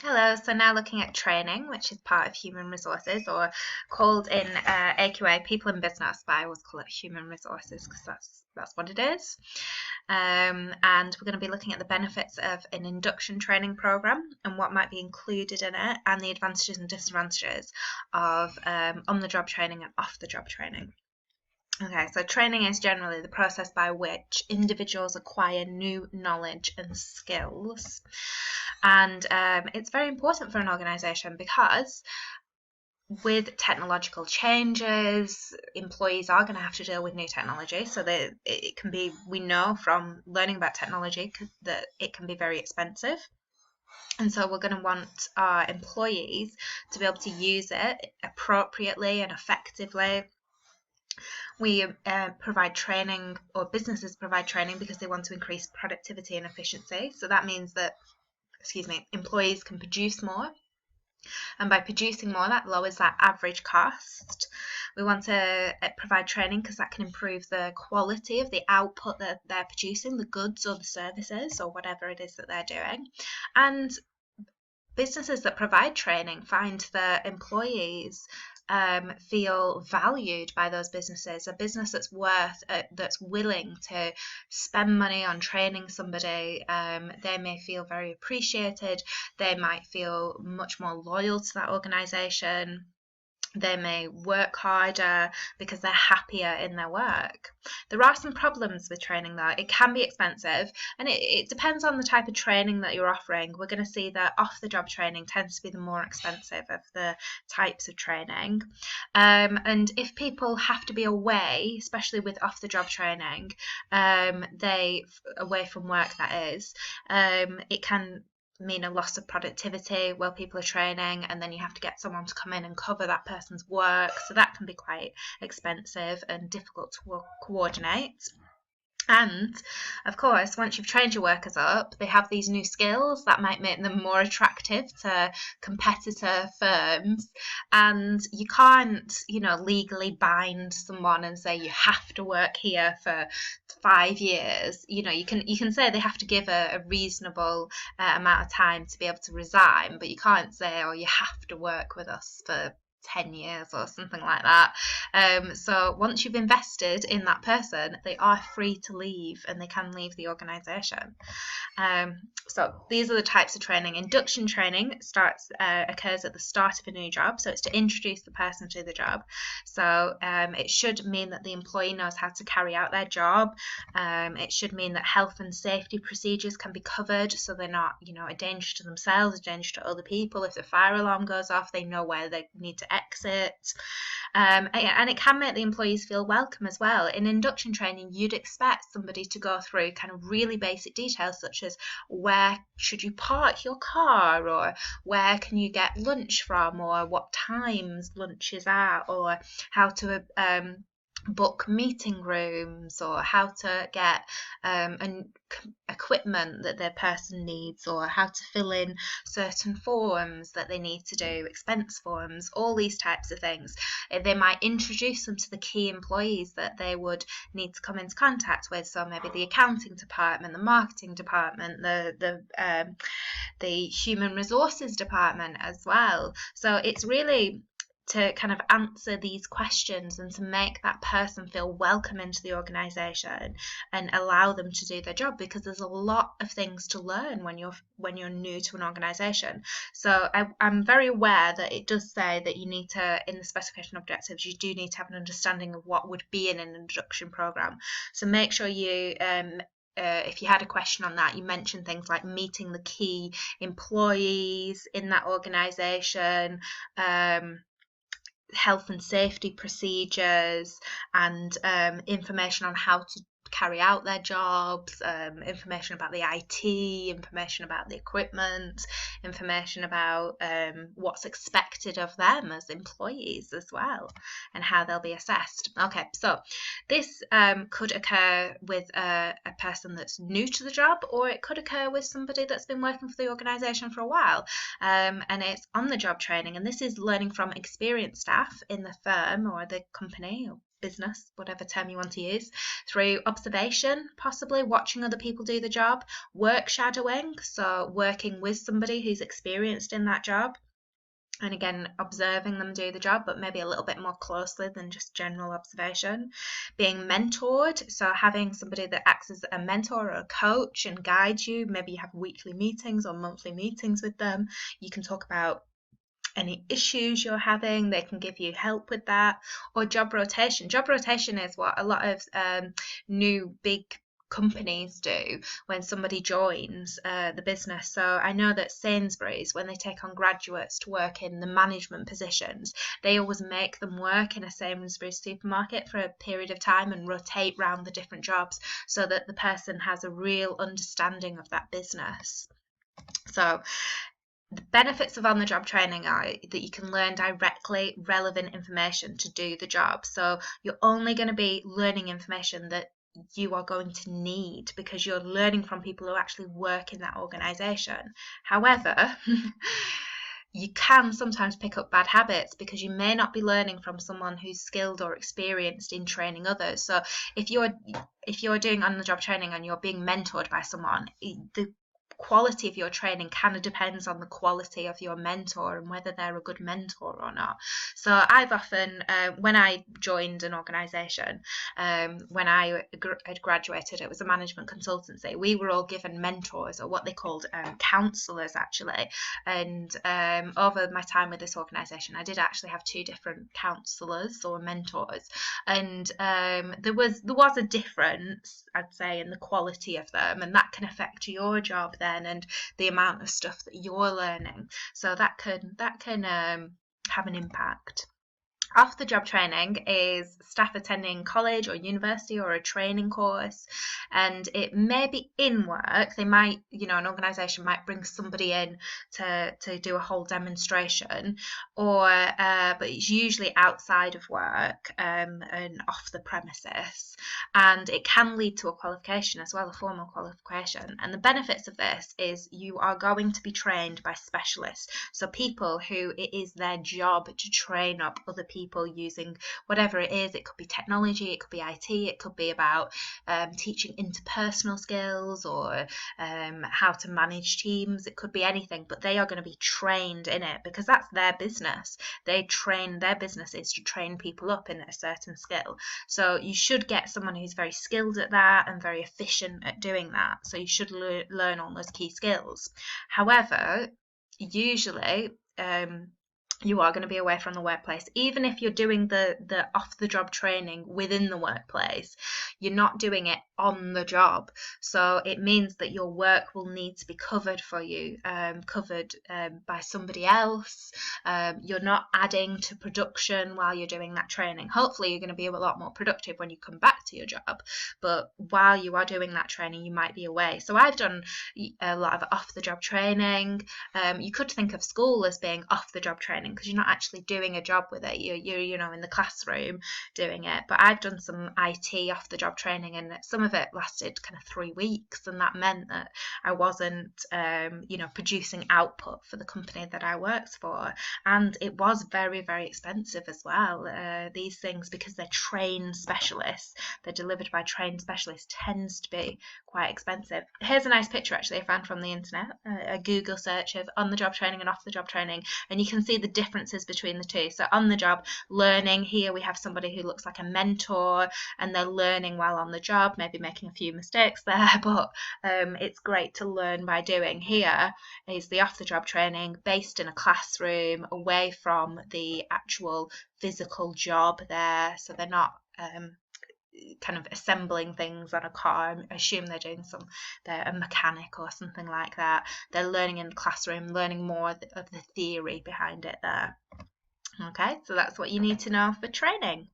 Hello, so now looking at training, which is part of human resources, or called in AQA people in business, but I always call it human resources because that's what it is. And we're going to be looking at the benefits of an induction training program and what might be included in it, and the advantages and disadvantages of on-the-job training and off-the-job training. Okay, so training is generally the process by which individuals acquire new knowledge and skills. And it's very important for an organisation because with technological changes, employees are going to have to deal with new technology. So that it can be, we know from learning about technology that it can be very expensive. And so we're going to want our employees to be able to use it appropriately and effectively. We provide training, or businesses provide training because they want to increase productivity and efficiency. So that means that, employees can produce more. And by producing more, that lowers that average cost. We want to provide training because that can improve the quality of the output that they're producing, the goods or the services or whatever it is that they're doing. And businesses that provide training find that employees feel valued by those businesses. A business that's willing to spend money on training somebody, they may feel very appreciated. They might feel much more loyal to that organisation. They may work harder because they're happier in their work. There are some problems with training though. It can be expensive, and it depends on the type of training that you're offering. We're going to see that off-the-job training tends to be the more expensive of the types of training. And if people have to be away, especially with off-the-job training, away from work that is, it can mean a loss of productivity while people are training, and then you have to get someone to come in and cover that person's work, so that can be quite expensive and difficult to coordinate. And of course, once you've trained your workers up, they have these new skills that might make them more attractive to competitor firms. And you can't, legally bind someone and say you have to work here for 5 years. You can say they have to give a reasonable amount of time to be able to resign, but you can't say, oh, you have to work with us for 10 years or something like that. So once you've invested in that person, they are free to leave, and they can leave the organisation. So these are the types of training. Induction training occurs at the start of a new job, so it's to introduce the person to the job. So it should mean that the employee knows how to carry out their job. It should mean that health and safety procedures can be covered, so they're not, a danger to themselves, a danger to other people. If the fire alarm goes off, they know where they need to exit. And it can make the employees feel welcome as well. In induction training, you'd expect somebody to go through kind of really basic details, such as where should you park your car, or where can you get lunch from, or what times lunch is at, or how to book meeting rooms, or how to get equipment that their person needs, or how to fill in certain forms that they need to do, expense forms, all these types of things. They might introduce them to the key employees that they would need to come into contact with, so maybe the accounting department, the marketing department, the human resources department as well. So it's really to kind of answer these questions and to make that person feel welcome into the organisation and allow them to do their job, because there's a lot of things to learn when you're new to an organisation. So I'm very aware that it does say that you need to, in the specification objectives, you do need to have an understanding of what would be in an induction programme. So make sure you if you had a question on that, you mentioned things like meeting the key employees in that organisation, health and safety procedures, and information on how to carry out their jobs, information about the IT, information about the equipment, information about what's expected of them as employees as well, and how they'll be assessed. Okay, so this could occur with a person that's new to the job, or it could occur with somebody that's been working for the organisation for a while, and it's on the job training, and this is learning from experienced staff in the firm or the company business, whatever term you want to use, through observation, possibly watching other people do the job, work shadowing, so working with somebody who's experienced in that job, and again observing them do the job, but maybe a little bit more closely than just general observation. Being mentored, so having somebody that acts as a mentor or a coach and guides you. Maybe you have weekly meetings or monthly meetings with them. You can talk about any issues you're having, they can give you help with that. Or job rotation. Job rotation is what a lot of new big companies do when somebody joins the business. So I know that Sainsbury's, when they take on graduates to work in the management positions, they always make them work in a Sainsbury's supermarket for a period of time and rotate around the different jobs so that the person has a real understanding of that business. So the benefits of on-the-job training are that you can learn directly relevant information to do the job. So you're only going to be learning information that you are going to need because you're learning from people who actually work in that organisation. However, you can sometimes pick up bad habits because you may not be learning from someone who's skilled or experienced in training others. So if you're doing on-the-job training and you're being mentored by someone, the quality of your training kind of depends on the quality of your mentor and whether they're a good mentor or not. So I've often, when I joined an organisation, when I had graduated, it was a management consultancy, we were all given mentors, or what they called counsellors actually. And over my time with this organisation, I did actually have 2 different counsellors or mentors, and there was a difference, I'd say, in the quality of them, and that can affect your job then and the amount of stuff that you're learning. So that can have an impact. Off-the-job training is staff attending college or university or a training course, and it may be in work. They might, an organisation might bring somebody in to do a whole demonstration, or but it's usually outside of work and off the premises, and it can lead to a qualification as well, a formal qualification. And the benefits of this is you are going to be trained by specialists, so people who it is their job to train up other people using whatever it is. It could be technology, it could be IT, it could be about teaching interpersonal skills or how to manage teams. It could be anything, but they are going to be trained in it because that's their business. Their business is to train people up in a certain skill. So you should get someone who's very skilled at that and very efficient at doing that. So you should learn all those key skills. However, usually you are going to be away from the workplace. Even if you're doing the off-the-job training within the workplace, you're not doing it on the job. So it means that your work will need to be covered for you, covered by somebody else. You're not adding to production while you're doing that training. Hopefully you're going to be a lot more productive when you come back to your job, but while you are doing that training, you might be away. So I've done a lot of off-the-job training. You could think of school as being off-the-job training because you're not actually doing a job with it. You're in the classroom doing it. But I've done some IT off the job training, and some of it lasted kind of 3 weeks, and that meant that I wasn't producing output for the company that I worked for, and it was very, very expensive as well. These things, because they're trained specialists, they're delivered by trained specialists, tends to be quite expensive. Here's a nice picture actually I found from the internet, a Google search of on the job training and off the job training, and you can see the differences between the two. So on the job learning, here we have somebody who looks like a mentor and they're learning while on the job, maybe making a few mistakes there, but it's great to learn by doing. Here is the off the job training based in a classroom, away from the actual physical job there, so they're not kind of assembling things on a car. I assume they're a mechanic or something like that. They're learning in the classroom, learning more of the theory behind it there. Okay, so that's what you need to know for training.